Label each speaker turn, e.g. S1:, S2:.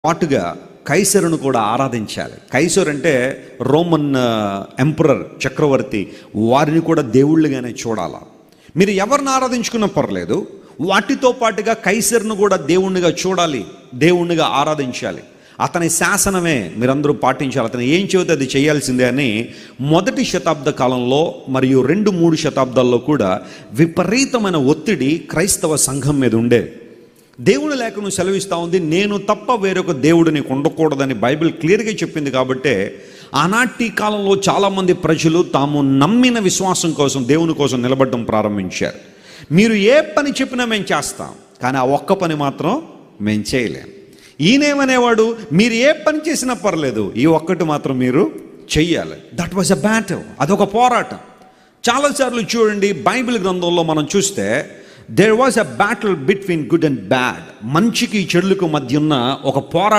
S1: పాటుగా కైసరును కూడా ఆరాధించాలి. కైసర్ అంటే రోమన్ ఎంపరర్, చక్రవర్తి. వారిని కూడా దేవుళ్ళుగానే చూడాలా. మీరు ఎవరిని ఆరాధించుకున్నా పర్లేదు, వాటితో పాటుగా కైసరును కూడా దేవుణ్ణిగా చూడాలి, దేవుణ్ణిగా ఆరాధించాలి. అతని శాసనమే మీరందరూ పాటించాలి, అతను ఏం చెబితే అది చేయాల్సిందే అని మొదటి శతాబ్ద కాలంలో మరియు 2-3 శతాబ్దాల్లో కూడా విపరీతమైన ఒత్తిడి క్రైస్తవ సంఘం మీద ఉండే. దేవుని లేఖను సెలవిస్తూ ఉంది, నేను తప్ప వేరొక దేవుడు నీకు ఉండకూడదని బైబిల్ క్లియర్గా చెప్పింది. కాబట్టే ఆనాటి కాలంలో చాలామంది ప్రజలు తాము నమ్మిన విశ్వాసం కోసం, దేవుని కోసం నిలబడడం ప్రారంభించారు. మీరు ఏ పని చెప్పినా మేము చేస్తాం, కానీ ఆ ఒక్క పని మాత్రం మేము చేయలేం. ఈయనేమనేవాడు, మీరు ఏ పని చేసినా పర్లేదు, ఈ ఒక్కటి మాత్రం మీరు చెయ్యాలి. దట్ వాజ్ అ బ్యాటిల్, అదొక పోరాటం. చాలాసార్లు చూడండి బైబిల్ గ్రంథంలో మనం చూస్తే there was a battle between good and bad. మంచికి చెడులకు మధ్య ఉన్న ఒక పోరాటం